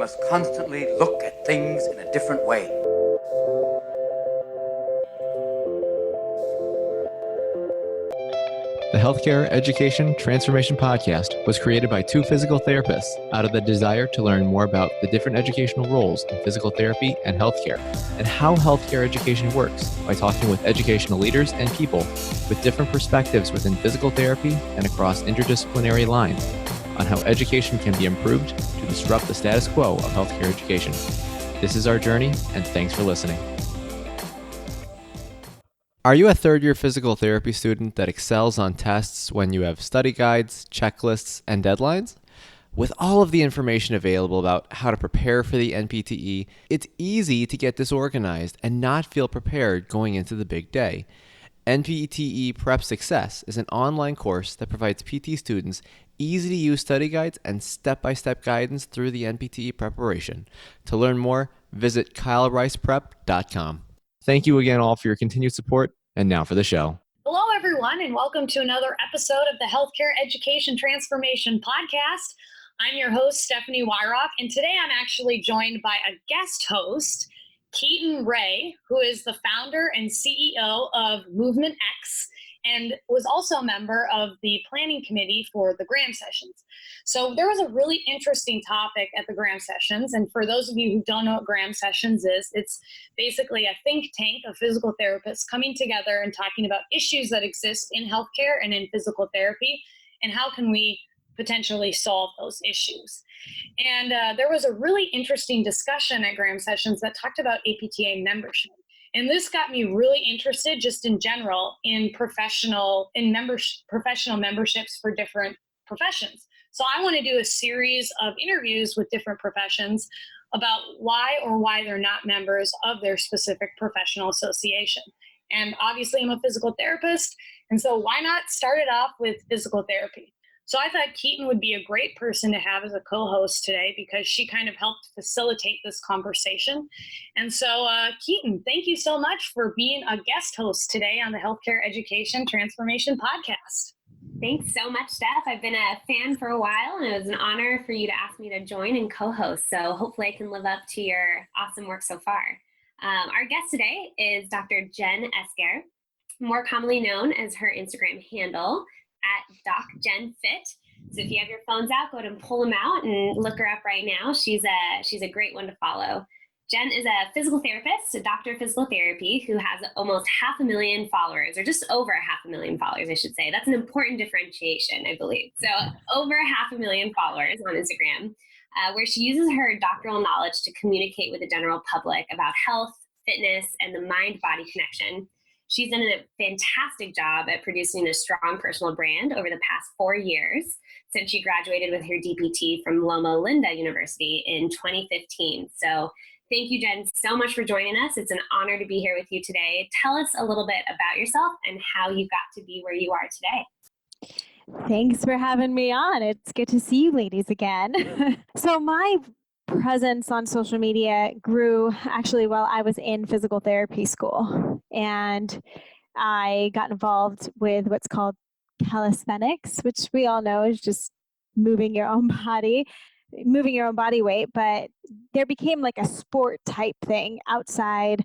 must constantly look at things in a different way. The Healthcare Education Transformation Podcast was created by two physical therapists out of the desire to learn more about the different educational roles in physical therapy and healthcare, and how healthcare education works by talking with educational leaders and people with different perspectives within physical therapy and across interdisciplinary lines on how education can be improved to disrupt the status quo of healthcare education. This is our journey, and thanks for listening. Are you a third-year physical therapy student that excels on tests when you have study guides, checklists, and deadlines? With all of the information available about how to prepare for the NPTE, it's easy to get disorganized and not feel prepared going into the big day. NPTE Prep Success is an online course that provides PT students easy-to-use study guides and step-by-step guidance through the NPTE preparation. To learn more, visit kylericeprep.com. Thank you again all for your continued support, and now for the show. Hello, everyone, and welcome to another episode of the Healthcare Education Transformation Podcast. I'm your host, Stephanie Wyrock, and today I'm actually joined by a guest host, Keaton Ray, who is the founder and CEO of Movement X, and was also a member of the planning committee for the Graham Sessions. So there was a really interesting topic at the Graham Sessions, and for those of you who don't know what Graham Sessions is, it's basically a think tank of physical therapists coming together and talking about issues that exist in healthcare and in physical therapy, and how can we potentially solve those issues. And there was a really interesting discussion at Graham Sessions that talked about APTA membership. And this got me really interested just in general in professional memberships for different professions. So I want to do a series of interviews with different professions about why they're not members of their specific professional association. And obviously I'm a physical therapist, and so why not start it off with physical therapy? So I thought Keaton would be a great person to have as a co-host today because she kind of helped facilitate this conversation. And so Keaton, thank you so much for being a guest host today on the Healthcare Education Transformation Podcast. Thanks so much, Steph. I've been a fan for a while, and it was an honor for you to ask me to join and co-host. So hopefully I can live up to your awesome work so far. Our guest today is Dr. Jen Esker, more commonly known as her Instagram handle at DocJenFit. So if you have your phones out, go ahead and pull them out and look her up right now. She's a great one to follow. Jen is a physical therapist, a doctor of physical therapy, who has almost 500,000 followers, or just over 500,000 followers, I should say. That's an important differentiation, I believe. So over 500,000 followers on Instagram, where she uses her doctoral knowledge to communicate with the general public about health, fitness, and the mind-body connection. She's done a fantastic job at producing a strong personal brand over the past 4 years since she graduated with her DPT from Loma Linda University in 2015. So thank you, Jen, so much for joining us. It's an honor to be here with you today. Tell us a little bit about yourself and how you got to be where you are today. Thanks for having me on. It's good to see you ladies again. So my presence on social media grew actually while I was in physical therapy school. And I got involved with what's called calisthenics, which we all know is just moving your own body weight, but there became like a sport type thing outside.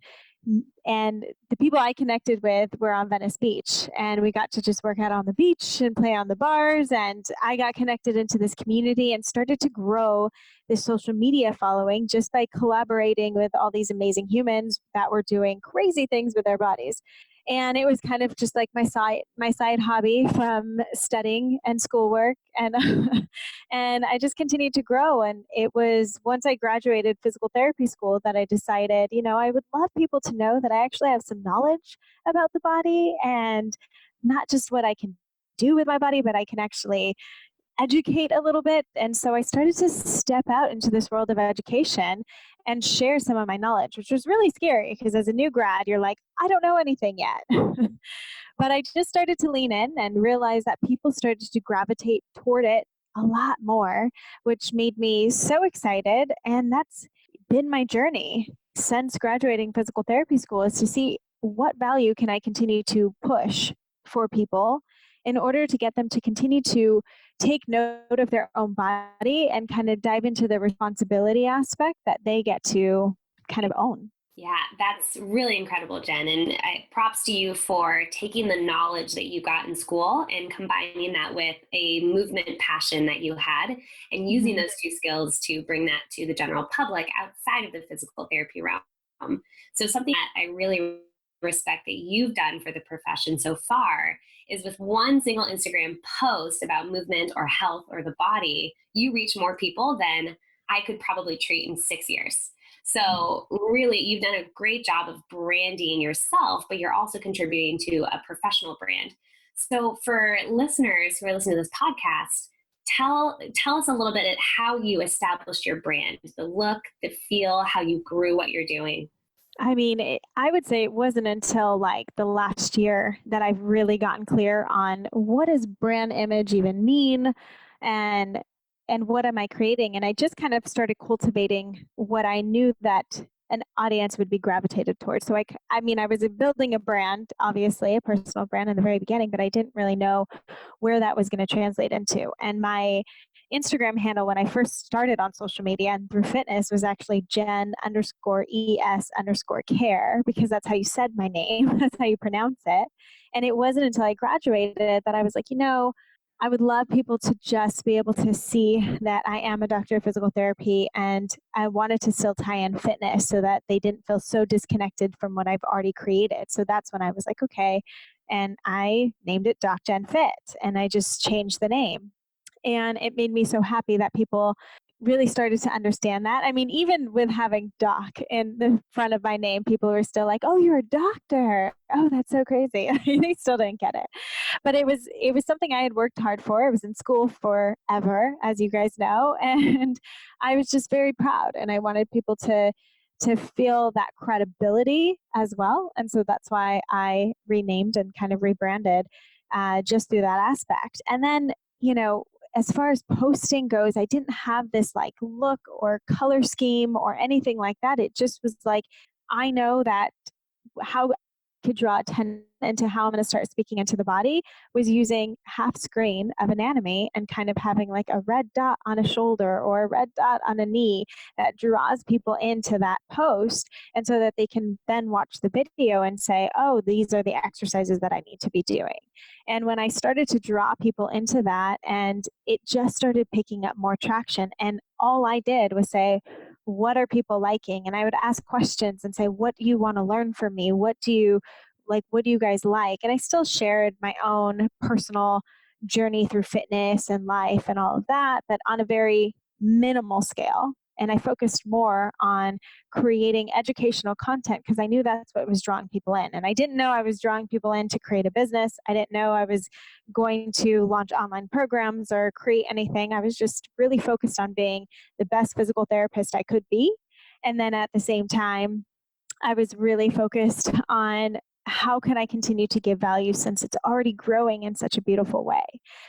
And the people I connected with were on Venice Beach, and we got to just work out on the beach and play on the bars. And I got connected into this community and started to grow this social media following just by collaborating with all these amazing humans that were doing crazy things with their bodies. And it was kind of just like my side hobby from studying and schoolwork. And and I just continued to grow. And it was once I graduated physical therapy school that I decided, I would love people to know that I actually have some knowledge about the body, and not just what I can do with my body, but I can actually educate a little bit. And so I started to step out into this world of education and share some of my knowledge, which was really scary because as a new grad, you're like, I don't know anything yet. But I just started to lean in and realize that people started to gravitate toward it a lot more, which made me so excited. And that's been my journey since graduating physical therapy school, is to see what value can I continue to push for people in order to get them to continue to take note of their own body and kind of dive into the responsibility aspect that they get to kind of own. Yeah, that's really incredible, Jen. And props to you for taking the knowledge that you got in school and combining that with a movement passion that you had and using those two skills to bring that to the general public outside of the physical therapy realm. So something that I really respect that you've done for the profession so far is with one single Instagram post about movement or health or the body, you reach more people than I could probably treat in 6 years. So really, you've done a great job of branding yourself, but you're also contributing to a professional brand. So for listeners who are listening to this podcast, tell us a little bit at how you established your brand, the look, the feel, how you grew what you're doing. I mean, I would say it wasn't until like the last year that I've really gotten clear on what does brand image even mean, and what am I creating? And I just kind of started cultivating what I knew that an audience would be gravitated towards. So I mean, I was building a brand, obviously a personal brand in the very beginning, but I didn't really know where that was going to translate into. And my Instagram handle when I first started on social media and through fitness was actually Jen_ES_care, because that's how you said my name. That's how you pronounce it. And it wasn't until I graduated that I was like, I would love people to just be able to see that I am a doctor of physical therapy, and I wanted to still tie in fitness so that they didn't feel so disconnected from what I've already created. So that's when I was like, okay. And I named it Doc Gen Fit, and I just changed the name. And it made me so happy that people really started to understand that. I mean, even with having doc in the front of my name, people were still like, "Oh, you're a doctor. Oh, that's so crazy." They still didn't get it. But it was something I had worked hard for. I was in school forever, as you guys know, and I was just very proud, and I wanted people to feel that credibility as well. And so that's why I renamed and kind of rebranded just through that aspect. And then, as far as posting goes, I didn't have this like look or color scheme or anything like that. It just was like, I know that how I could draw attention into how I'm going to start speaking into the body was using half screen of anatomy and kind of having like a red dot on a shoulder or a red dot on a knee that draws people into that post. And so that they can then watch the video and say, oh, these are the exercises that I need to be doing. And when I started to draw people into that, and it just started picking up more traction, and all I did was say, what are people liking? And I would ask questions and say, what do you want to learn from me? What do you guys like? And I still shared my own personal journey through fitness and life and all of that, but on a very minimal scale. And I focused more on creating educational content because I knew that's what was drawing people in. And I didn't know I was drawing people in to create a business. I didn't know I was going to launch online programs or create anything. I was just really focused on being the best physical therapist I could be. And then at the same time, I was really focused on how can I continue to give value since it's already growing in such a beautiful way.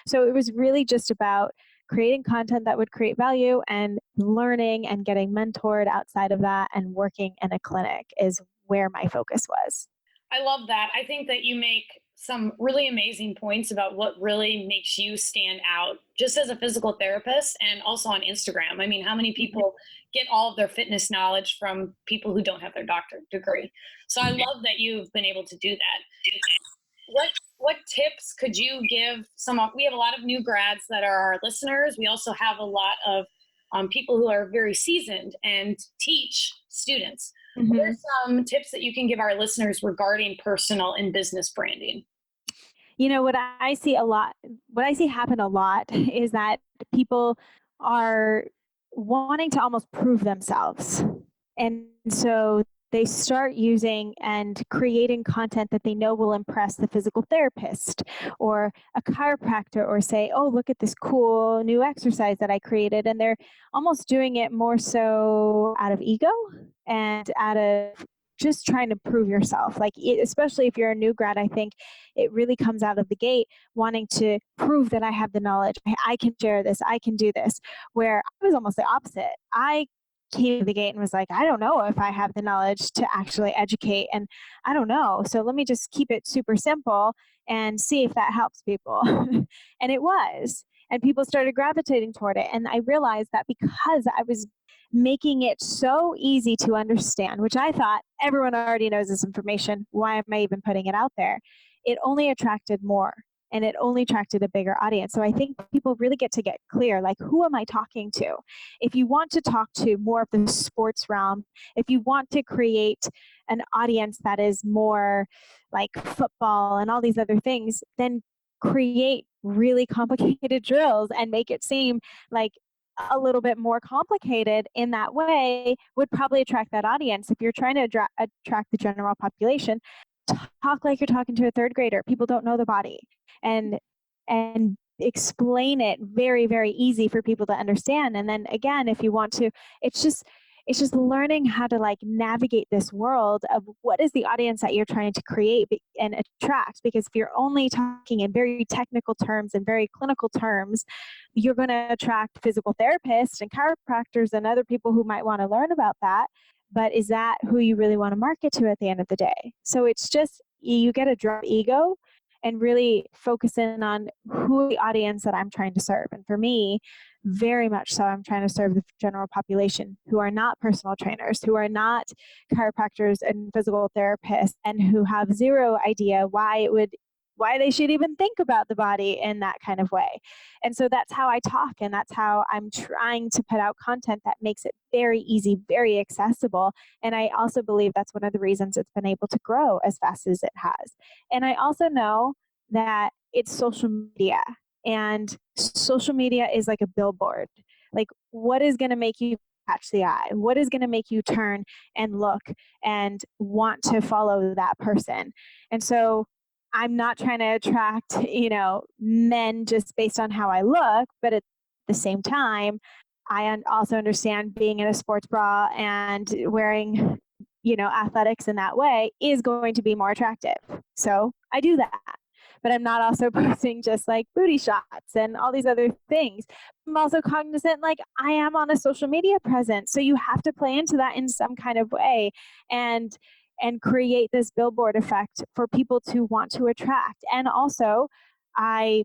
So it was really just about creating content that would create value and learning and getting mentored outside of that, and working in a clinic is where my focus was. I love that. I think that you make some really amazing points about what really makes you stand out just as a physical therapist and also on Instagram. I mean, how many people get all of their fitness knowledge from people who don't have their doctorate degree? So I love that you've been able to do that. What tips could you give we have a lot of new grads that are our listeners. We also have a lot of people who are very seasoned and teach students. Mm-hmm. What are some tips that you can give our listeners regarding personal and business branding? What I see happen a lot is that people are wanting to almost prove themselves. And so they start using and creating content that they know will impress the physical therapist or a chiropractor, or say, oh, look at this cool new exercise that I created. And they're almost doing it more so out of ego and out of just trying to prove yourself. Especially if you're a new grad, I think it really comes out of the gate wanting to prove that I have the knowledge. I can share this. I can do this. Where I was almost the opposite. I came to the gate and was like, I don't know if I have the knowledge to actually educate, and I don't know. So let me just keep it super simple and see if that helps people. And it was. And people started gravitating toward it. And I realized that because I was making it so easy to understand, which I thought everyone already knows this information, why am I even putting it out there? It only attracted more, and it only attracted a bigger audience. So I think people really get to get clear, like, who am I talking to? If you want to talk to more of the sports realm, if you want to create an audience that is more like football and all these other things, then create really complicated drills and make it seem like a little bit more complicated in that way would probably attract that audience. If you're trying to attract the general population, talk like you're talking to a third grader. People don't know the body, and explain it very, very easy for people to understand. And then again, if you want to, it's just learning how to like navigate this world of what is the audience that you're trying to create and attract. Because if you're only talking in very technical terms and very clinical terms, you're going to attract physical therapists and chiropractors and other people who might want to learn about that. But is that who you really want to market to at the end of the day? So it's just, you get to drop ego and really focus in on who the audience that I'm trying to serve. And for me, very much so, I'm trying to serve the general population who are not personal trainers, who are not chiropractors and physical therapists, and who have zero idea why they should even think about the body in that kind of way. And so that's how I talk, and that's how I'm trying to put out content that makes it very easy, very accessible. And I also believe that's one of the reasons it's been able to grow as fast as it has. And I also know that it's social media, and social media is like a billboard. Like, what is going to make you catch the eye? What is going to make you turn and look and want to follow that person? And so I'm not trying to attract, men just based on how I look, but at the same time, I also understand being in a sports bra and wearing, athletics in that way is going to be more attractive. So I do that. But I'm not also posting just like booty shots and all these other things. I'm also cognizant, like, I am on a social media presence. So you have to play into that in some kind of way and create this billboard effect for people to want to attract. And also, I,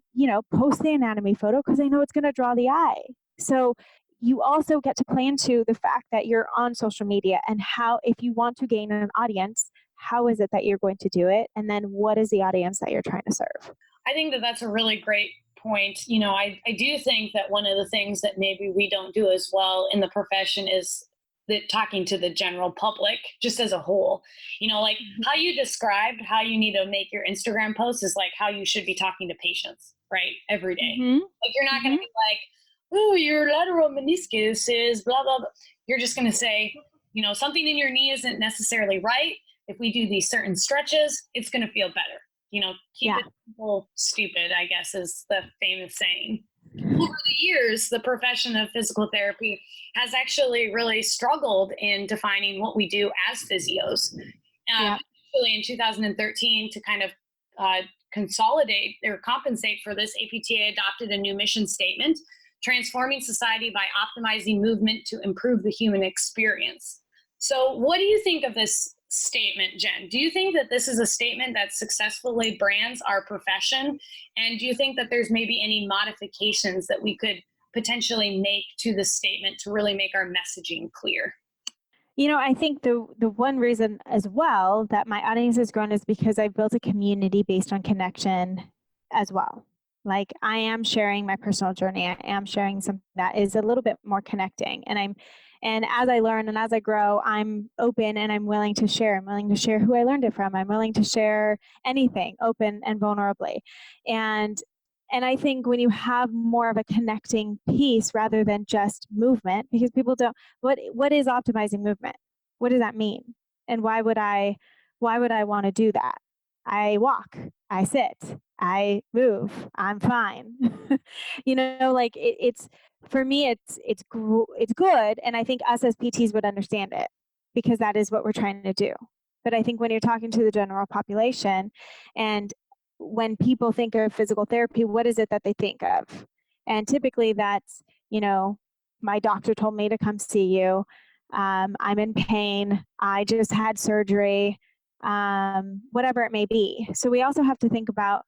post the anatomy photo because I know it's going to draw the eye. So you also get to play into the fact that you're on social media and how, if you want to gain an audience, how is it that you're going to do it? And then what is the audience that you're trying to serve? I think that that's a really great point. I do think that one of the things that maybe we don't do as well in the profession is that talking to the general public just as a whole. Like how you described how you need to make your Instagram posts is like how you should be talking to patients, right? Every day. Mm-hmm. Like you're not going to be like, oh, your lateral meniscus is blah, blah, blah. You're just going to say, something in your knee isn't necessarily right. If we do these certain stretches, it's going to feel better. Keep it simple, stupid, I guess, is the famous saying. Over the years, the profession of physical therapy has actually really struggled in defining what we do as physios. Actually, in 2013, to kind of consolidate or compensate for this, APTA adopted a new mission statement, transforming society by optimizing movement to improve the human experience. So what do you think of this statement, Jen? Do you think that this is a statement that successfully brands our profession? And do you think that there's maybe any modifications that we could potentially make to the statement to really make our messaging clear? I think the one reason as well that my audience has grown is because I've built a community based on connection as well. Like, I am sharing my personal journey. I am sharing something that is a little bit more connecting. And as I learn and as I grow, I'm open and I'm willing to share. I'm willing to share who I learned it from. I'm willing to share anything open and vulnerably. And I think when you have more of a connecting piece rather than just movement, because people don't, what is optimizing movement? What does that mean? And why would I want to do that? I walk, I sit, I move, I'm fine. It's for me, it's good. And I think us as PTs would understand it because that is what we're trying to do. But I think when you're talking to the general population and when people think of physical therapy, what is it that they think of? And typically that's, my doctor told me to come see you. I'm in pain. I just had surgery. whatever it may be. So we also have to think about,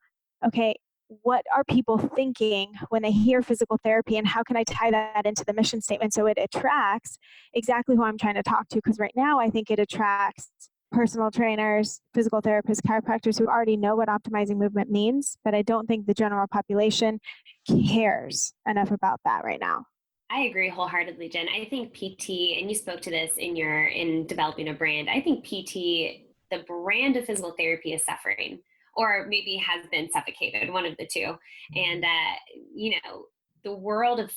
okay, what are people thinking when they hear physical therapy, and how can I tie that into the mission statement so it attracts exactly who I'm trying to talk to? Because right now I think it attracts personal trainers, physical therapists, chiropractors who already know what optimizing movement means, but I don't think the general population cares enough about that right now. I agree wholeheartedly, Jen. I think PT, and you spoke to this in developing a brand. I think PT, the brand of physical therapy, is suffering, or maybe has been suffocated, one of the two. And the world of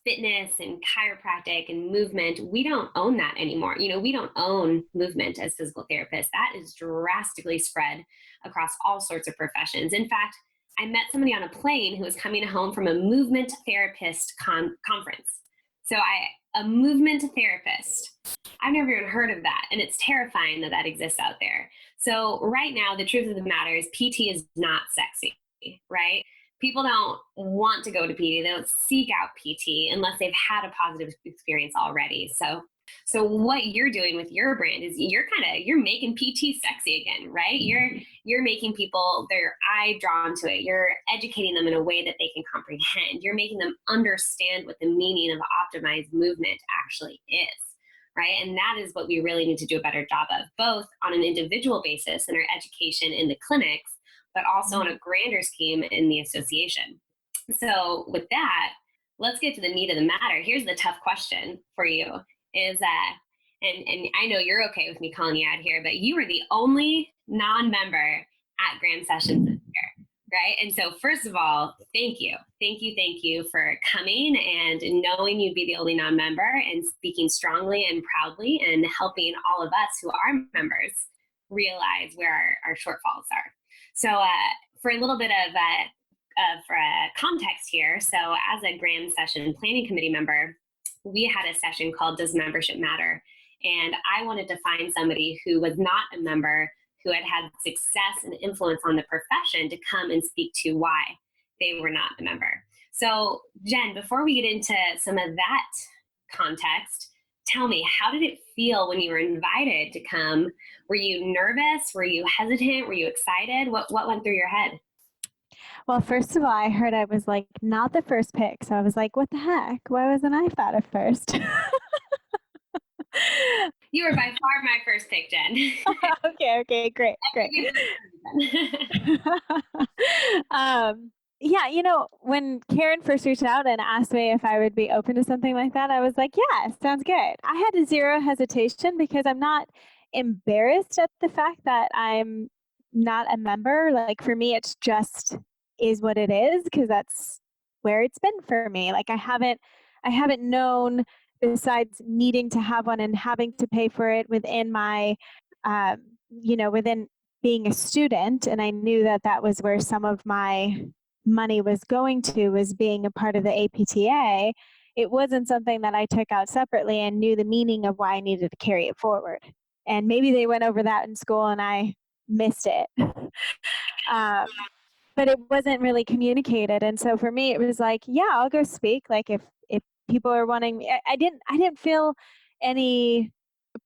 fitness and chiropractic and movement, we don't own that anymore. We don't own movement as physical therapists. That is drastically spread across all sorts of professions. In fact, I met somebody on a plane who was coming home from a movement therapist conference. So a movement therapist, I've never even heard of that. And it's terrifying that that exists out there. So right now, the truth of the matter is PT is not sexy, right? People don't want to go to PT. They don't seek out PT unless they've had a positive experience already. So what you're doing with your brand is you're making PT sexy again, right? You're making people their eye drawn to it. You're educating them in a way that they can comprehend. You're making them understand what the meaning of optimized movement actually is, right? And that is what we really need to do a better job of, both on an individual basis in our education in the clinics, but also on a grander scheme in the association. So with that, let's get to the meat of the matter. Here's the tough question for you is and I know you're okay with me calling you out here, but you were the only non-member at Graham Sessions this year, right? And so first of all, thank you for coming and knowing you'd be the only non-member and speaking strongly and proudly and helping all of us who are members realize where our shortfalls are. So for a little bit of context here, so as a Graham Session Planning Committee member, we had a session called Does Membership Matter? And I wanted to find somebody who was not a member, who had had success and influence on the profession, to come and speak to why they were not a member. So Jen, before we get into some of that context, tell me, how did it feel when you were invited to come? Were you nervous? Were you hesitant? Were you excited? What went through your head? Well, first of all, I heard I was like not the first pick. So I was like, what the heck? Why wasn't I thought of first? You were by far my first pick, Jen. Okay, great. Yeah, when Karen first reached out and asked me if I would be open to something like that, I was like, yeah, sounds good. I had zero hesitation because I'm not embarrassed at the fact that I'm not a member. Like for me, it's just is what it is because that's where it's been for me. Like I haven't known, besides needing to have one and having to pay for it within my, within being a student. And I knew that that was where some of my money was going to, was being a part of the APTA. It wasn't something that I took out separately and knew the meaning of why I needed to carry it forward. And maybe they went over that in school and I missed it. But it wasn't really communicated. And so for me, it was like, yeah, I'll go speak. Like if people are wanting me, I didn't feel any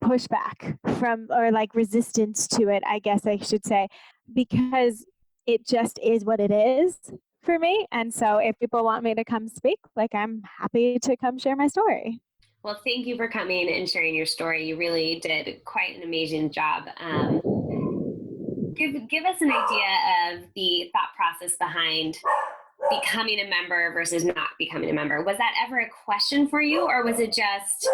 pushback from, or like resistance to it, I guess I should say, because it just is what it is for me. And so if people want me to come speak, like I'm happy to come share my story. Well, thank you for coming and sharing your story. You really did quite an amazing job. Give us an idea of the thought process behind becoming a member versus not becoming a member. Was that ever a question for you, or was it just,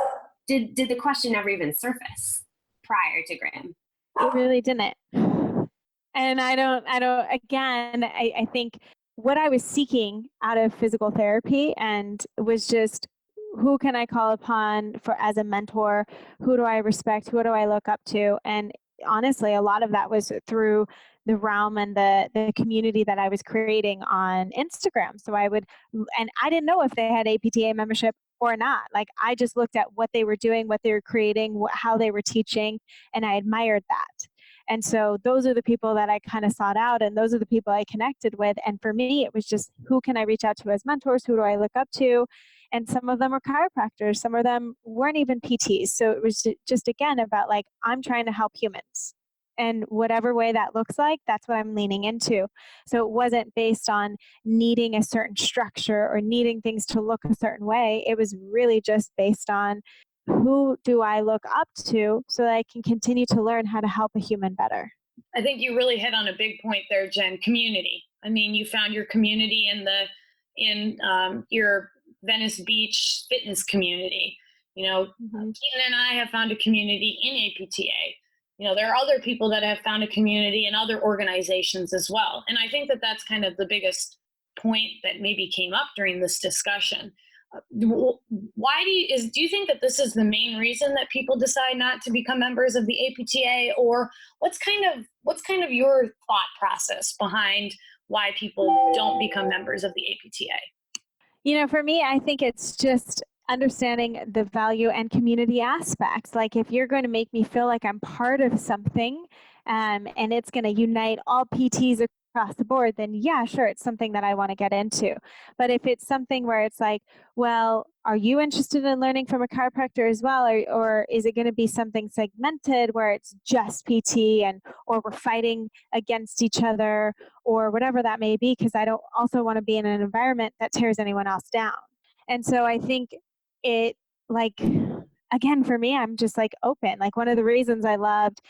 did the question never even surface prior to Graham? It really didn't. And I think what I was seeking out of physical therapy and was just, who can I call upon for as a mentor? Who do I respect? Who do I look up to? And honestly, a lot of that was through the realm and the community that I was creating on Instagram. So I didn't know if they had APTA membership or not. Like I just looked at what they were doing, what they were creating, how they were teaching, and I admired that. And so those are the people that I kind of sought out, and those are the people I connected with. And for me, it was just, who can I reach out to as mentors? Who do I look up to? And some of them were chiropractors. Some of them weren't even PTs. So it was just, again, about like, I'm trying to help humans. And whatever way that looks like, that's what I'm leaning into. So it wasn't based on needing a certain structure or needing things to look a certain way. It was really just based on who do I look up to so that I can continue to learn how to help a human better. I think you really hit on a big point there, Jen. Community. I mean, you found your community in your Venice Beach fitness community. Keaton and I have found a community in APTA. There are other people that have found a community in other organizations as well. And I think that that's kind of the biggest point that maybe came up during this discussion. Why do you think that this is the main reason that people decide not to become members of the APTA, or what's kind of your thought process behind why people don't become members of the APTA? For me, I think it's just understanding the value and community aspects. Like if you're going to make me feel like I'm part of something, and it's going to unite all PTs across the board, then yeah, sure, it's something that I want to get into. But if it's something where it's like, well, are you interested in learning from a chiropractor as well? Or is it going to be something segmented where it's just PT or we're fighting against each other or whatever that may be? Because I don't also want to be in an environment that tears anyone else down. And so I think it, like, again, for me, I'm just like open. Like one of the reasons I loved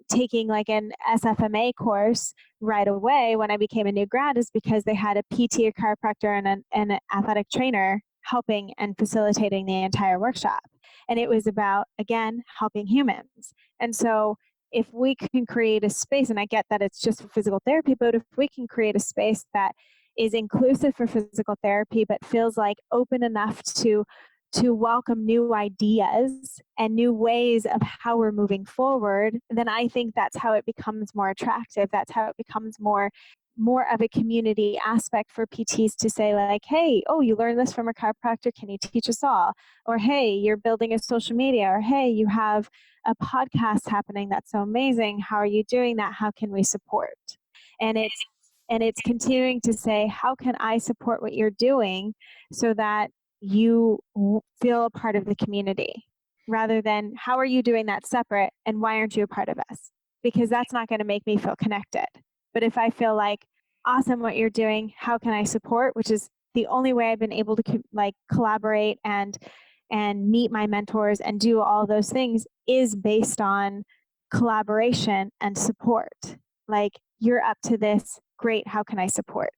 taking like an SFMA course right away when I became a new grad is because they had a PT, a chiropractor, and an athletic trainer helping and facilitating the entire workshop. And it was about, again, helping humans. And so if we can create a space, and I get that it's just for physical therapy, but if we can create a space that is inclusive for physical therapy, but feels like open enough to welcome new ideas and new ways of how we're moving forward, then I think that's how it becomes more attractive. That's how it becomes more of a community aspect for PTs to say like, hey, oh, you learned this from a chiropractor. Can you teach us all? Or, hey, you're building a social media. Or, hey, you have a podcast happening. That's so amazing. How are you doing that? How can we support? And it's continuing to say, how can I support what you're doing so that you feel a part of the community, rather than how are you doing that separate and why aren't you a part of us? Because that's not going to make me feel connected. But if I feel like, awesome what you're doing, how can I support, which is the only way I've been able to collaborate and meet my mentors and do all those things, is based on collaboration and support. Like, you're up to this, great, how can I support?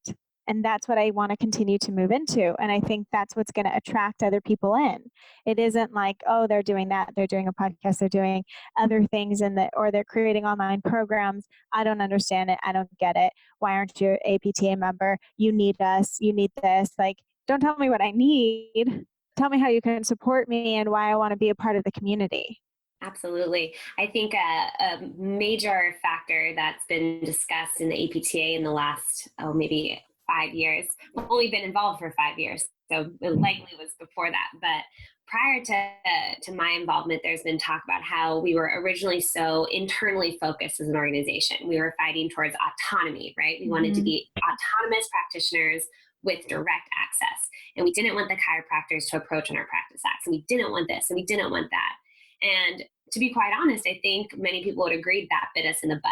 And that's what I want to continue to move into. And I think that's what's going to attract other people in. It isn't like, oh, they're doing that, they're doing a podcast, they're doing other things or they're creating online programs. I don't understand it. I don't get it. Why aren't you an APTA member? You need us. You need this. Like, don't tell me what I need. Tell me how you can support me and why I want to be a part of the community. Absolutely. I think a major factor that's been discussed in the APTA in the last, maybe 5 years. I've only been involved for 5 years, so it likely was before that. But prior to my involvement, there's been talk about how we were originally so internally focused as an organization. We were fighting towards autonomy, right? We wanted to be autonomous practitioners with direct access. And we didn't want the chiropractors to approach on our practice acts. And we didn't want this, and we didn't want that. And to be quite honest, I think many people would agree that bit us in the butt.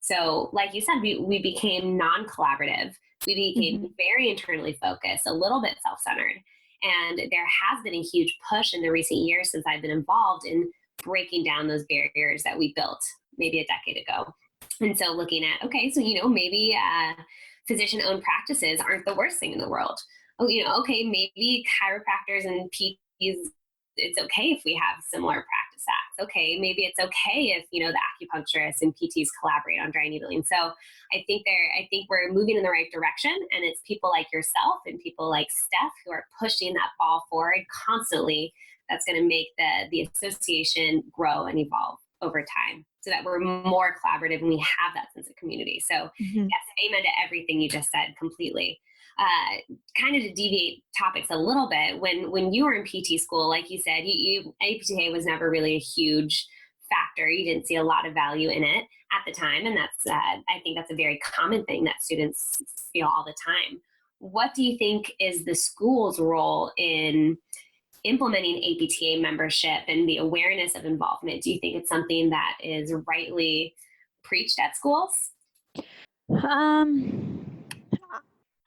So like you said, we became non-collaborative. We became very internally focused, a little bit self-centered. And there has been a huge push in the recent years since I've been involved in breaking down those barriers that we built maybe a decade ago. And so looking at, okay, so, maybe physician-owned practices aren't the worst thing in the world. Oh, okay, maybe chiropractors and PTs, it's okay if we have similar practice acts. Okay, maybe it's okay if, the acupuncturists and PTs collaborate on dry needling. So I think we're moving in the right direction, and it's people like yourself and people like Steph who are pushing that ball forward constantly. That's going to make the association grow and evolve over time, so that we're more collaborative and we have that sense of community. So yes, amen to everything you just said completely. Kind of to deviate topics a little bit, when you were in PT school, like you said, APTA was never really a huge factor. You didn't see a lot of value in it at the time. And that's, I think that's a very common thing that students feel all the time. What do you think is the school's role in implementing APTA membership and the awareness of involvement? Do you think it's something that is rightly preached at schools? I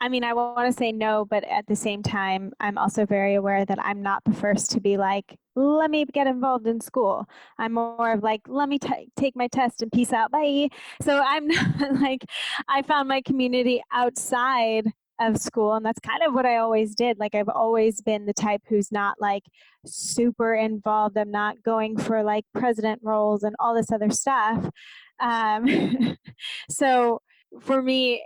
mean, I want to say no, but at the same time, I'm also very aware that I'm not the first to be like, let me get involved in school. I'm more of like, let me take my test and peace out, bye. So I'm not like, I found my community outside of school, and that's kind of what I always did. Like, I've always been the type who's not like super involved. I'm not going for like president roles and all this other stuff. So for me,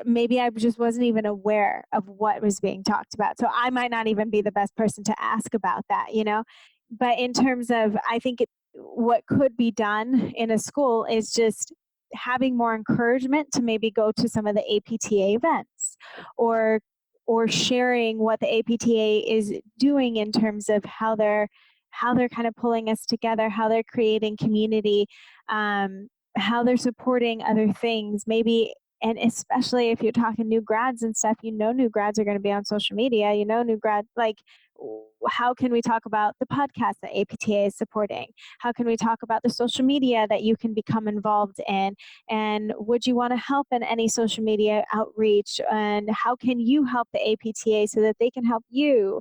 maybe I just wasn't even aware of what was being talked about. So I might not even be the best person to ask about that, you know? But in terms of, I think what could be done in a school is just having more encouragement to maybe go to some of the APTA events, or sharing what the APTA is doing in terms of how they're kind of pulling us together, how they're creating community, how they're supporting other things, maybe. And especially if you're talking new grads and stuff, new grads are going to be on social media, new grad, like, how can we talk about the podcast that APTA is supporting? How can we talk about the social media that you can become involved in? And would you want to help in any social media outreach? And how can you help the APTA so that they can help you?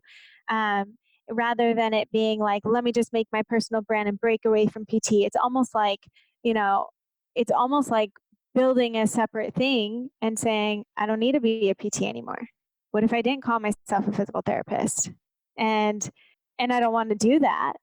Rather than it being like, let me just make my personal brand and break away from PT. It's almost like, it's almost like building a separate thing and saying, I don't need to be a PT anymore. What if I didn't call myself a physical therapist? And I don't want to do that.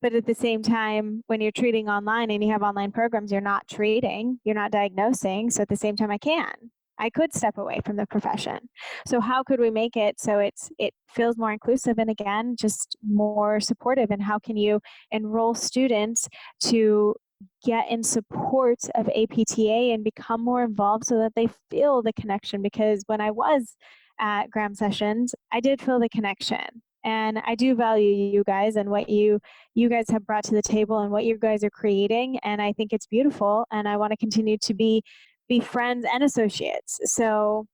But at the same time, when you're treating online and you have online programs, you're not treating, you're not diagnosing. So at the same time, I could step away from the profession. So how could we make it so it feels more inclusive and, again, just more supportive? And how can you enroll students to get in support of APTA and become more involved so that they feel the connection? Because when I was at Graham Sessions, I did feel the connection. And I do value you guys and what you guys have brought to the table and what you guys are creating. And I think it's beautiful. And I want to continue to be friends and associates. So,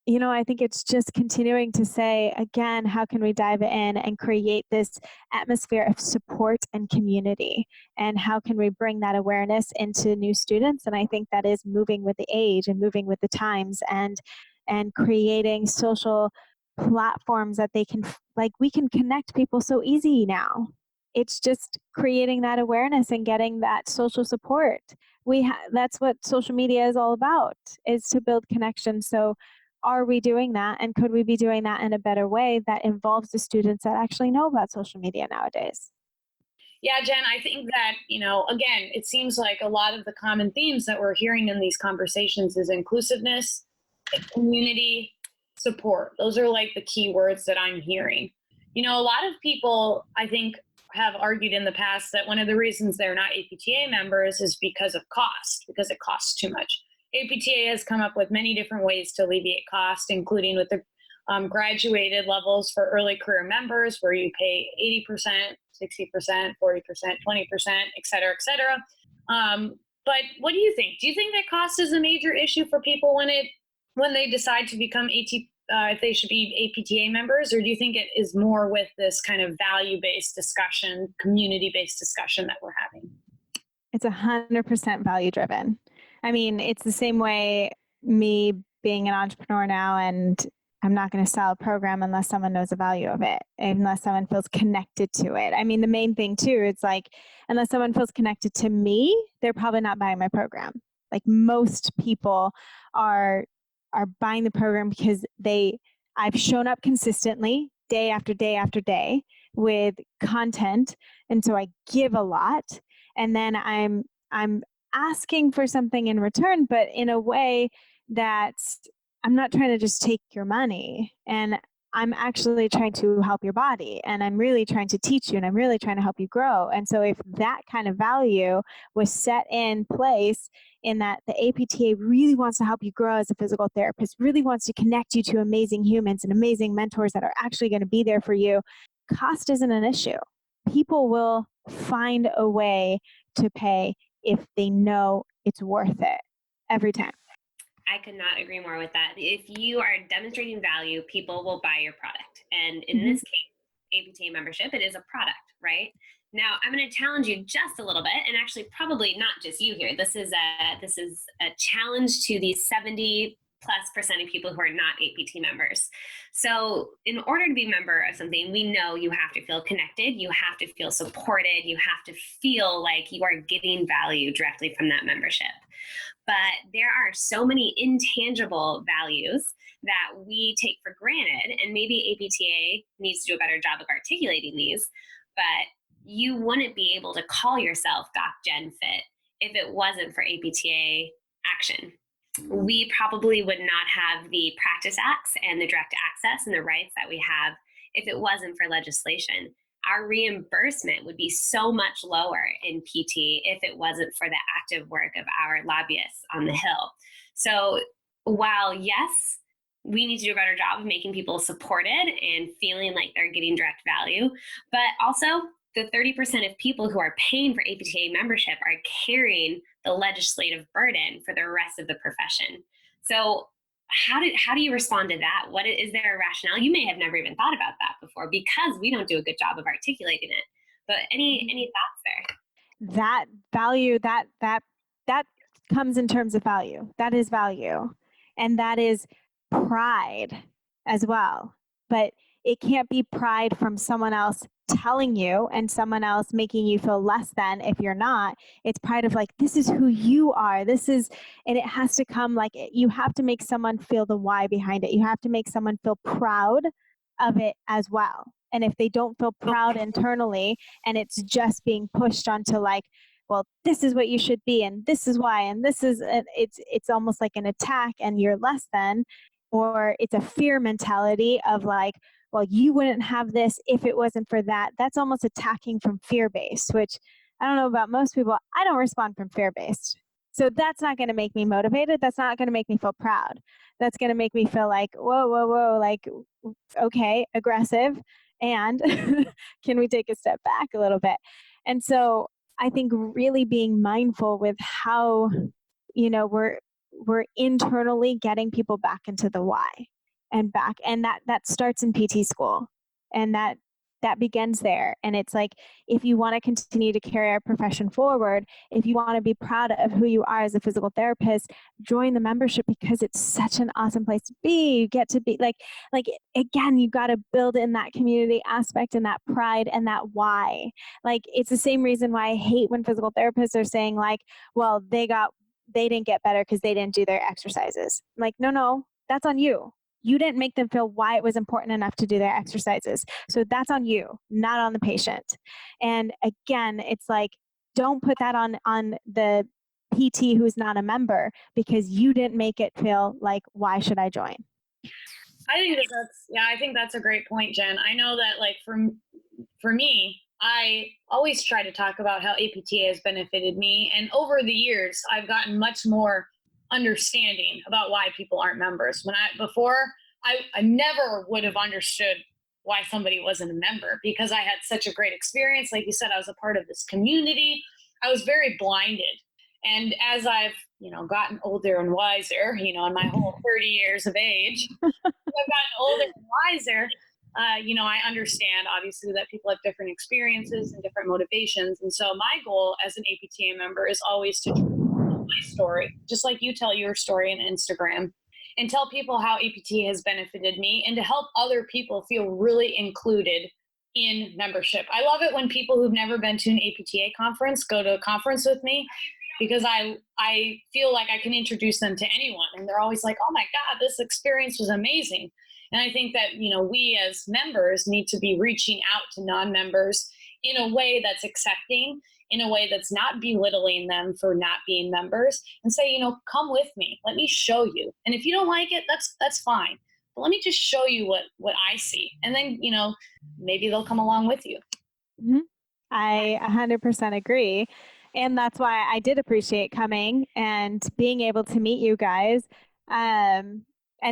I think it's just continuing to say, again, how can we dive in and create this atmosphere of support and community? And how can we bring that awareness into new students? And I think that is moving with the age and moving with the times, and creating social platforms that they can, like, we can connect people so easy now. It's just creating that awareness and getting that social support. That's what social media is all about, is to build connections. So are we doing that? And could we be doing that in a better way that involves the students that actually know about social media nowadays? Yeah, Jen, I think that, again, it seems like a lot of the common themes that we're hearing in these conversations is inclusiveness, community, support. Those are like the key words that I'm hearing. A lot of people, I think, have argued in the past that one of the reasons they're not APTA members is because of cost, because it costs too much. APTA has come up with many different ways to alleviate cost, including with the graduated levels for early career members, where you pay 80%, 60%, 40%, 20%, et cetera, et cetera. But what do you think? Do you think that cost is a major issue for people when they decide to become if they should be APTA members, or do you think it is more with this kind of value-based discussion, community-based discussion that we're having? It's 100% value-driven. I mean, it's the same way me being an entrepreneur now, and I'm not going to sell a program unless someone knows the value of it, unless someone feels connected to it. I mean, the main thing too, it's like, unless someone feels connected to me, they're probably not buying my program. Like, most people are buying the program because I've shown up consistently day after day after day with content. And so I give a lot, and then I'm asking for something in return, but in a way that I'm not trying to just take your money, and I'm actually trying to help your body, and I'm really trying to teach you, and I'm really trying to help you grow. And so if that kind of value was set in place, in that the APTA really wants to help you grow as a physical therapist, really wants to connect you to amazing humans and amazing mentors that are actually going to be there for you, cost isn't an issue. People will find a way to pay if they know it's worth it every time. I could not agree more with that. If you are demonstrating value, people will buy your product. And in this case, APTA membership. It is a product, right? Now, I'm going to challenge you just a little bit, and actually probably not just you here. This is a challenge to the 70+% of people who are not APT members. So in order to be a member of something, we know you have to feel connected, you have to feel supported, you have to feel like you are getting value directly from that membership. But there are so many intangible values that we take for granted, and maybe APTA needs to do a better job of articulating these, but you wouldn't be able to call yourself Doc Gen Fit if it wasn't for APTA action. We probably would not have the practice acts and the direct access and the rights that we have if it wasn't for legislation. Our reimbursement would be so much lower in PT if it wasn't for the active work of our lobbyists on the Hill. So while, yes, we need to do a better job of making people supported and feeling like they're getting direct value, but also the 30% of people who are paying for APTA membership are carrying the legislative burden for the rest of the profession. So how do you respond to that? What is there a rationale? You may have never even thought about that before because we don't do a good job of articulating it. But any thoughts there? That value, that comes in terms of value. That is value. And that is pride as well. But it can't be pride from someone else telling you and someone else making you feel less than if you're not. It's pride of like, this is who you are. And it has to come like, you have to make someone feel the why behind it. You have to make someone feel proud of it as well. And if they don't feel proud internally and it's just being pushed onto like, well, this is what you should be and this is why, and this is, it's almost like an attack and you're less than, or it's a fear mentality of like, well, you wouldn't have this if it wasn't for that. That's almost attacking from fear-based, which I don't know about most people. I don't respond from fear-based. So that's not going to make me motivated. That's not going to make me feel proud. That's going to make me feel like, whoa, like, okay, aggressive. And can we take a step back a little bit? And so I think really being mindful with how, we're internally getting people back into the why and back. And that starts in PT school. And that begins there. And it's like, if you want to continue to carry our profession forward, if you want to be proud of who you are as a physical therapist, join the membership because it's such an awesome place to be. You get to be like again, you've got to build in that community aspect and that pride and that why. Like, it's the same reason why I hate when physical therapists are saying like, well, they didn't get better because they didn't do their exercises. I'm like, no, that's on you. You didn't make them feel why it was important enough to do their exercises. So that's on you, not on the patient. And again, it's like, don't put that on the PT who's not a member because you didn't make it feel like, why should I join? I think that's a great point, Jen. I know that like for me, I always try to talk about how APTA has benefited me. And over the years, I've gotten much more understanding about why people aren't members. Before I never would have understood why somebody wasn't a member because I had such a great experience. Like you said, I was a part of this community. I was very blinded. And as I've, gotten older and wiser, in my whole 30 years of age, I've gotten older and wiser, I understand obviously that people have different experiences and different motivations. And so my goal as an APTA member is always to my story, just like you tell your story on Instagram, and tell people how APTA has benefited me and to help other people feel really included in membership. I love it when people who've never been to an APTA conference go to a conference with me because I feel like I can introduce them to anyone. And they're always like, oh my God, this experience was amazing. And I think that, we as members need to be reaching out to non-members in a way that's accepting, in a way that's not belittling them for not being members, and say, come with me. Let me show you. And if you don't like it, that's fine. But let me just show you what I see. And then, maybe they'll come along with you. Mm-hmm. I 100% agree. And that's why I did appreciate coming and being able to meet you guys and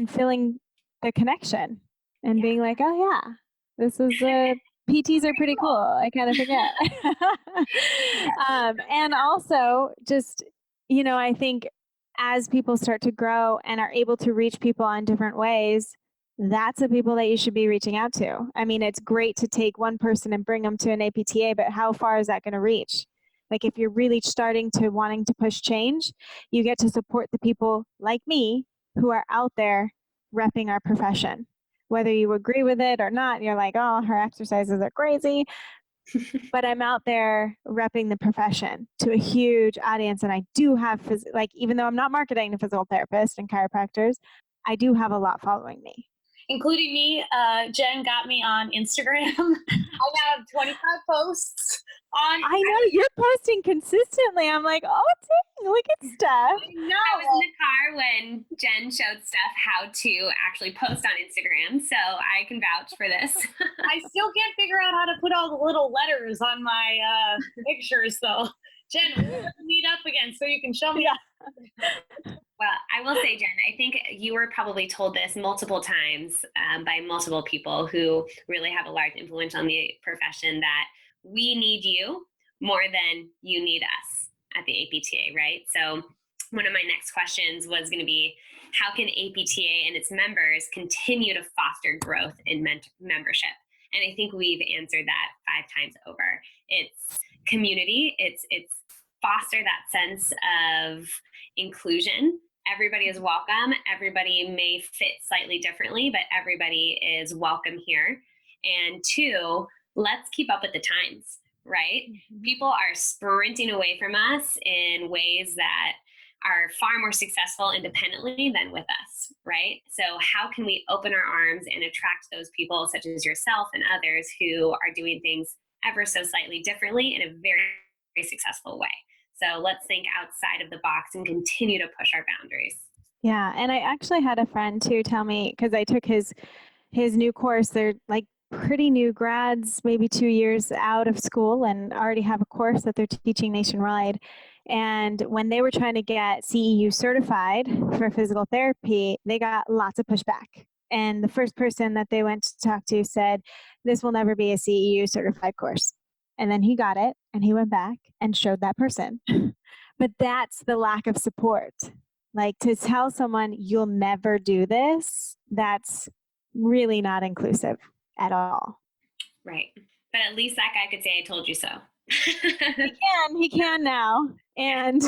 feeling the connection and being like, oh yeah, this is PTs are pretty cool. I kind of forget. And also just, I think as people start to grow and are able to reach people in different ways, that's the people that you should be reaching out to. I mean, it's great to take one person and bring them to an APTA, but how far is that going to reach? Like if you're really starting to wanting to push change, you get to support the people like me who are out there repping our profession. Whether you agree with it or not, you're like, oh, her exercises are crazy. But I'm out there repping the profession to a huge audience. And I do have, even though I'm not marketing to physical therapists and chiropractors, I do have a lot following me. Including me. Jen got me on Instagram. I have 25 posts on. I know you're posting consistently. I'm like, oh, dang, look at Steph. I know. I was in the car when Jen showed Steph how to actually post on Instagram, so I can vouch for this. I still can't figure out how to put all the little letters on my pictures, though. Jen, we'll meet up again so you can show me. Well, I will say, Jen, I think you were probably told this multiple times by multiple people who really have a large influence on the profession that we need you more than you need us at the APTA, right? So one of my next questions was going to be, how can APTA and its members continue to foster growth in membership? And I think we've answered that 5 times over. It's community. It's foster that sense of inclusion. Everybody is welcome. Everybody may fit slightly differently, but everybody is welcome here. And 2, let's keep up with the times, right? Mm-hmm. People are sprinting away from us in ways that are far more successful independently than with us, right? So how can we open our arms and attract those people such as yourself and others who are doing things ever so slightly differently in a very, very successful way? So let's think outside of the box and continue to push our boundaries. Yeah. And I actually had a friend too tell me, because I took his new course, they're like pretty new grads, maybe 2 years out of school and already have a course that they're teaching nationwide. And when they were trying to get CEU certified for physical therapy, they got lots of pushback. And the first person that they went to talk to said, this will never be a CEU certified course. And then he got it and he went back and showed that person. But that's the lack of support. Like to tell someone you'll never do this, that's really not inclusive at all. Right. But at least that guy could say, I told you so. He can now. And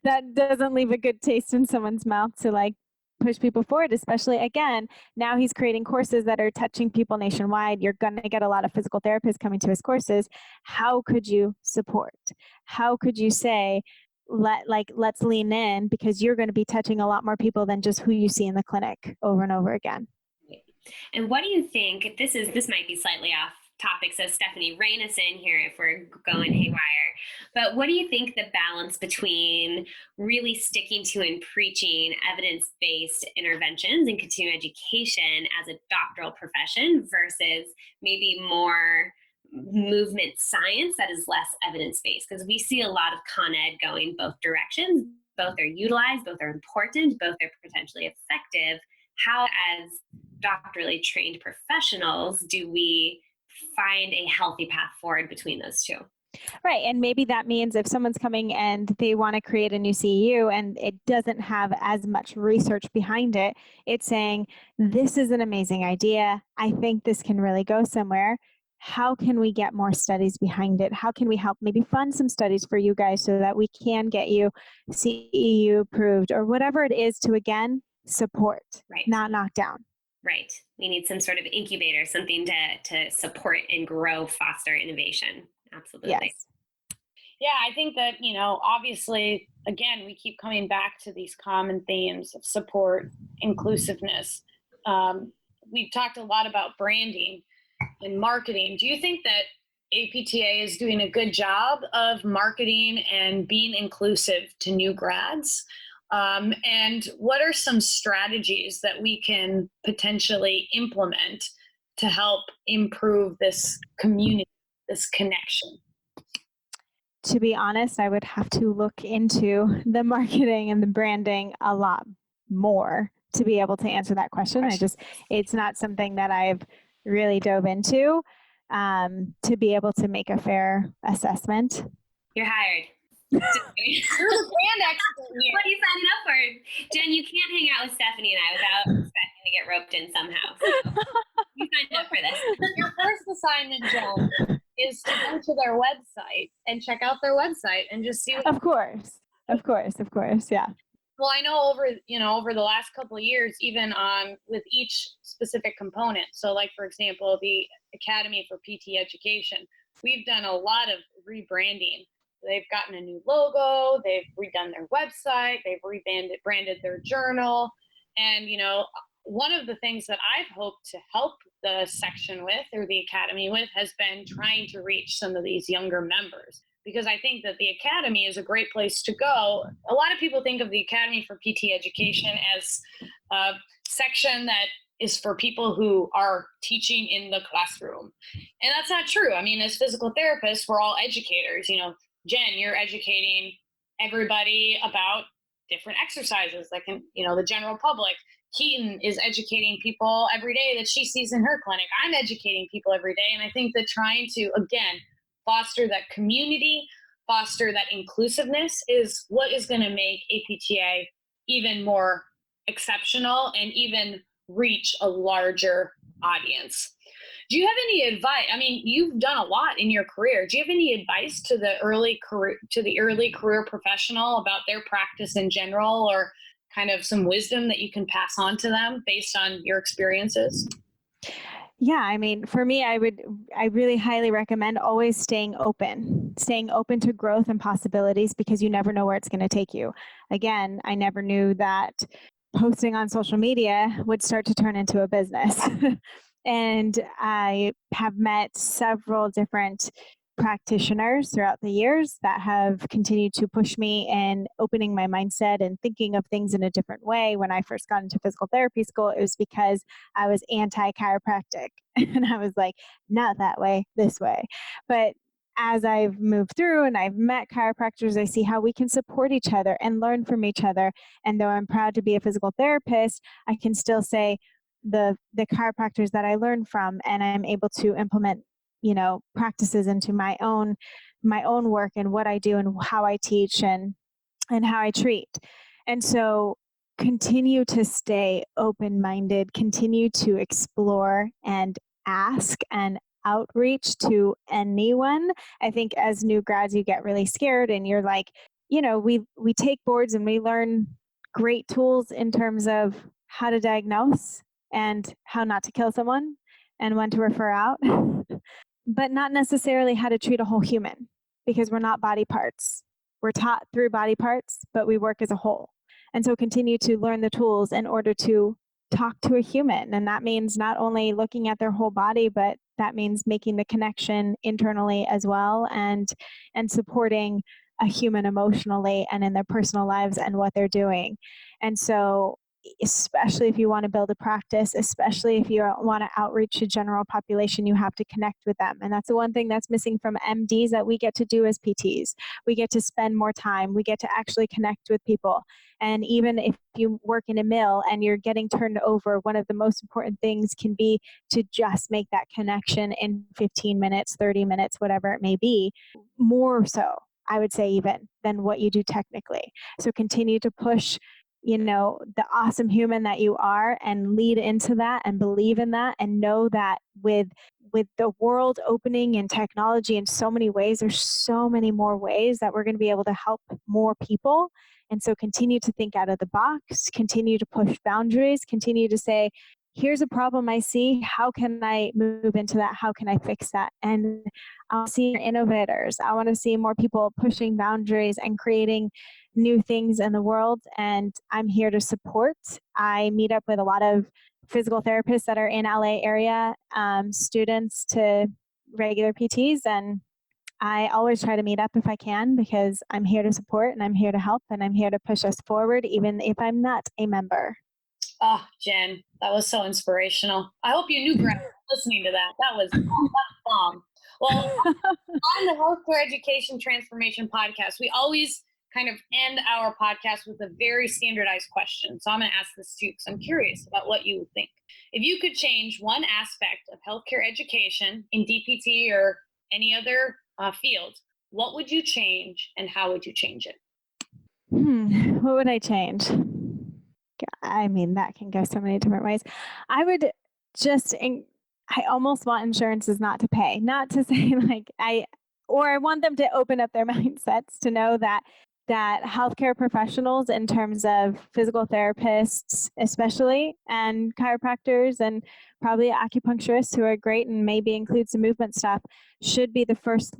that doesn't leave a good taste in someone's mouth to like push people forward, especially again, now he's creating courses that are touching people nationwide. You're going to get a lot of physical therapists coming to his courses. How could you support? How could you say, let's lean in, because you're going to be touching a lot more people than just who you see in the clinic over and over again. And what do you think, this might be slightly off topic, so Stephanie, rein us in here if we're going haywire, but what do you think the balance between really sticking to and preaching evidence-based interventions and continuing education as a doctoral profession versus maybe more movement science that is less evidence-based? Because we see a lot of con ed going both directions. Both are utilized, both are important, both are potentially effective. How, as doctorally trained professionals, do we find a healthy path forward between those two? Right. And maybe that means if someone's coming and they want to create a new CEU and it doesn't have as much research behind it, it's saying, this is an amazing idea. I think this can really go somewhere. How can we get more studies behind it? How can we help maybe fund some studies for you guys so that we can get you CEU approved or whatever it is to, again, support, right, not knock down. Right. We need some sort of incubator, something to support and grow, foster innovation. Absolutely. Yes. Yeah, I think that, obviously, again, we keep coming back to these common themes of support, inclusiveness. We've talked a lot about branding and marketing. Do you think that APTA is doing a good job of marketing and being inclusive to new grads? And what are some strategies that we can potentially implement to help improve this community, this connection? To be honest, I would have to look into the marketing and the branding a lot more to be able to answer that question. It's not something that I've really dove into to be able to make a fair assessment. You're hired. You're the brand expert here. What are you signing up for? Jen, you can't hang out with Stephanie and I without expecting to get roped in somehow. So you signed up for this. Your first assignment, Jen, is to go to their website and check out their website and just see what. Of course. Yeah. Well, I know over the last couple of years, even with each specific component. So, like for example, the Academy for PT Education, we've done a lot of rebranding. They've gotten a new logo, they've redone their website, they've branded their journal, and one of the things that I've hoped to help the section with, or the Academy with, has been trying to reach some of these younger members. Because I think that the Academy is a great place to go. A lot of people think of the Academy for PT Education as a section that is for people who are teaching in the classroom. And that's not true. I mean, as physical therapists, we're all educators. Jen, you're educating everybody about different exercises that can, the general public. Keaton is educating people every day that she sees in her clinic. I'm educating people every day. And I think that trying to, again, foster that community, foster that inclusiveness is what is going to make APTA even more exceptional and even reach a larger audience. Do you have any advice? I mean, you've done a lot in your career. Do you have any advice to the early career professional about their practice in general, or kind of some wisdom that you can pass on to them based on your experiences? Yeah, I mean, for me, I really highly recommend always staying open to growth and possibilities, because you never know where it's going to take you. Again, I never knew that posting on social media would start to turn into a business. And I have met several different practitioners throughout the years that have continued to push me in opening my mindset and thinking of things in a different way. When I first got into physical therapy school, it was because I was anti-chiropractic. And I was like, not that way, this way. But as I've moved through and I've met chiropractors, I see how we can support each other and learn from each other. And though I'm proud to be a physical therapist, I can still say the chiropractors that I learned from, and I'm able to implement practices into my own work and what I do and how I teach and how I treat. And so continue to stay open-minded, continue to explore and ask and outreach to anyone. I think as new grads, you get really scared and you're like, we take boards and we learn great tools in terms of how to diagnose and how not to kill someone and when to refer out. But not necessarily how to treat a whole human, because we're not body parts. We're taught through body parts, but we work as a whole. And so continue to learn the tools in order to talk to a human. And that means not only looking at their whole body, but that means making the connection internally as well, and supporting a human emotionally and in their personal lives and what they're doing. And so especially if you want to build a practice, especially if you want to outreach to general population, you have to connect with them. And that's the one thing that's missing from MDs that we get to do as PTs. We get to spend more time. We get to actually connect with people. And even if you work in a mill and you're getting turned over, one of the most important things can be to just make that connection in 15 minutes, 30 minutes, whatever it may be, more so, I would say, even than what you do technically. So continue to push the awesome human that you are, and lead into that and believe in that, and know that with the world opening and technology in so many ways, there's so many more ways that we're going to be able to help more people. And so continue to think out of the box, continue to push boundaries, continue to say, here's a problem I see. How can I move into that? How can I fix that? And I'll see innovators. I want to see more people pushing boundaries and creating new things in the world. And I'm here to support. I meet up with a lot of physical therapists that are in LA area, students to regular PTs. And I always try to meet up if I can, because I'm here to support and I'm here to help and I'm here to push us forward, even if I'm not a member. Oh, Jen, that was so inspirational. I hope you knew Greg listening to that. That was bomb. Well, on the Healthcare Education Transformation Podcast, we always kind of end our podcast with a very standardized question. So I'm going to ask this to you because I'm curious about what you think. If you could change one aspect of healthcare education in DPT or any other field, what would you change and how would you change it? What would I change? I mean, that can go so many different ways. I would just, I almost want insurances not to pay, not to say like I want them to open up their mindsets to know that healthcare professionals, in terms of physical therapists, especially, and chiropractors, and probably acupuncturists who are great and maybe include some movement stuff, should be the first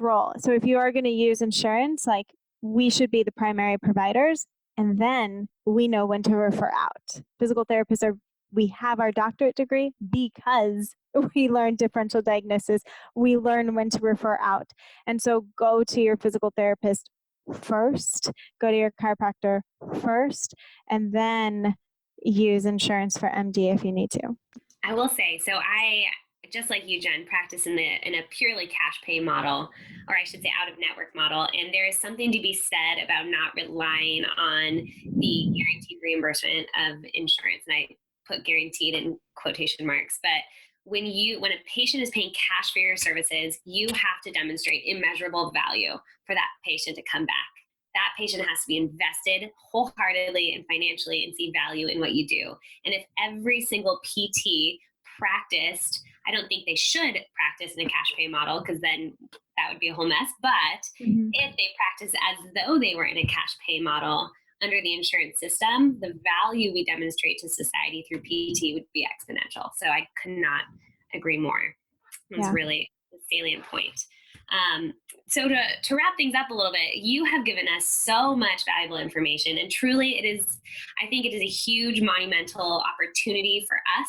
role. So if you are going to use insurance, like, we should be the primary providers, and then we know when to refer out. Physical therapists we have our doctorate degree because we learn differential diagnosis. We learn when to refer out. And so go to your physical therapist first, go to your chiropractor first, and then use insurance for MD if you need to. I will say, so I, just like you, Jen, practice in a purely cash pay model, or I should say out of network model. And there is something to be said about not relying on the guaranteed reimbursement of insurance. And I put guaranteed in quotation marks, but when a patient is paying cash for your services, you have to demonstrate immeasurable value for that patient to come back. That patient has to be invested wholeheartedly and financially and see value in what you do. And if every single PT practiced, I don't think they should practice in a cash pay model, because then that would be a whole mess. But if they practice as though they were in a cash pay model under the insurance system, the value we demonstrate to society through PT would be exponential. So I could not agree more. It's really a salient point. So to wrap things up a little bit, you have given us so much valuable information, and truly I think it is a huge monumental opportunity for us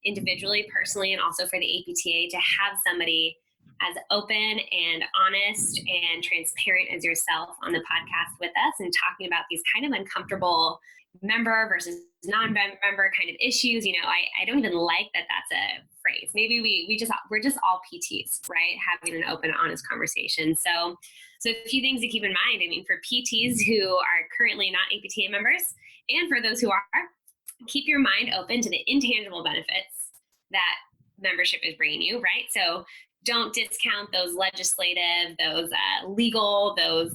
individually, personally, and also for the APTA to have somebody as open and honest and transparent as yourself on the podcast with us and talking about these kind of uncomfortable member versus non-member kind of issues. I don't even like that that's a phrase. Maybe we're just all PTs, right? Having an open, honest conversation. So a few things to keep in mind. I mean, for PTs who are currently not APTA members, and for those who are, keep your mind open to the intangible benefits that membership is bringing you, right? So don't discount those legislative, those legal, those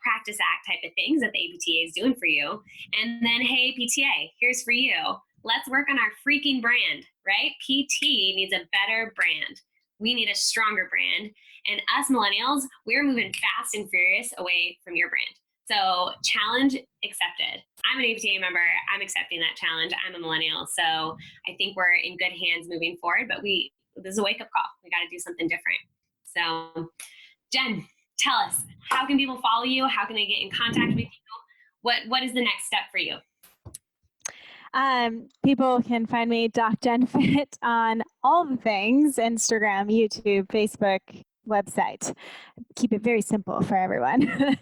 Practice Act type of things that the APTA is doing for you. And then, hey, PTA, here's for you. Let's work on our freaking brand, right? PT needs a better brand. We need a stronger brand. And us millennials, we're moving fast and furious away from your brand. So challenge accepted. I'm an APTA member. I'm accepting that challenge. I'm a millennial. So I think we're in good hands moving forward, but this is a wake-up call. We got to do something different. So Jen, tell us, how can people follow you? How can they get in contact with you? What is the next step for you? People can find me, Doc Jen Fit, on all the things: Instagram, YouTube, Facebook, website. Keep it very simple for everyone.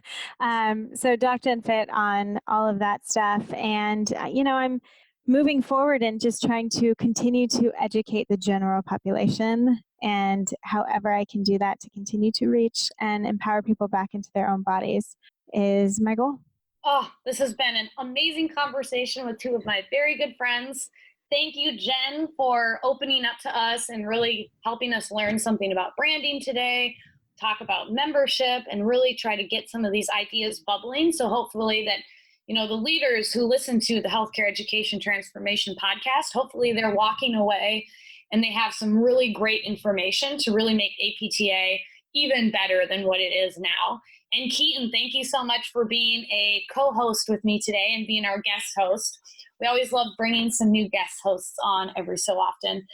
So Doc Jen Fit on all of that stuff. And, I'm moving forward and just trying to continue to educate the general population, and however I can do that to continue to reach and empower people back into their own bodies is my goal. Oh, this has been an amazing conversation with two of my very good friends. Thank you, Jen, for opening up to us and really helping us learn something about branding today, talk about membership, and really try to get some of these ideas bubbling. So hopefully that, the leaders who listen to the Healthcare Education Transformation podcast, hopefully they're walking away and they have some really great information to really make APTA even better than what it is now. And Keaton, thank you so much for being a co-host with me today and being our guest host. We always love bringing some new guest hosts on every so often.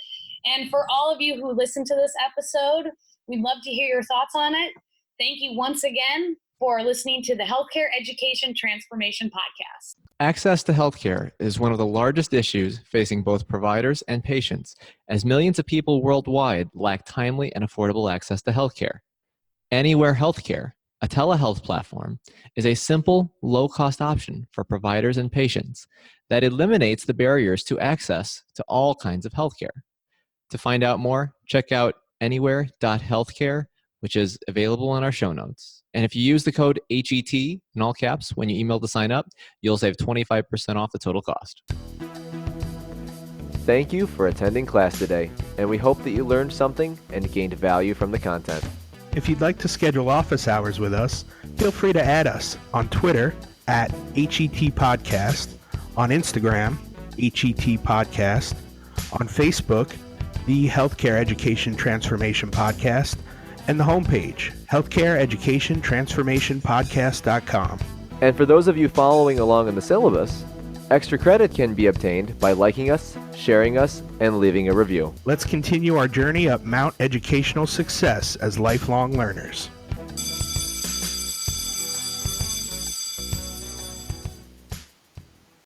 And for all of you who listen to this episode, we'd love to hear your thoughts on it. Thank you once again for listening to the Healthcare Education Transformation Podcast. Access to healthcare is one of the largest issues facing both providers and patients, as millions of people worldwide lack timely and affordable access to healthcare. Anywhere Healthcare, a telehealth platform, is a simple, low-cost option for providers and patients that eliminates the barriers to access to all kinds of healthcare. To find out more, check out anywhere.healthcare, which is available in our show notes. And if you use the code HET in all caps when you email to sign up, you'll save 25% off the total cost. Thank you for attending class today, and we hope that you learned something and gained value from the content. If you'd like to schedule office hours with us, feel free to add us on Twitter at HET Podcast, on Instagram, HET Podcast, on Facebook, the Healthcare Education Transformation Podcast, and the homepage, healthcareeducationtransformationpodcast.com. And for those of you following along in the syllabus, extra credit can be obtained by liking us, sharing us, and leaving a review. Let's continue our journey up Mount Educational Success as lifelong learners.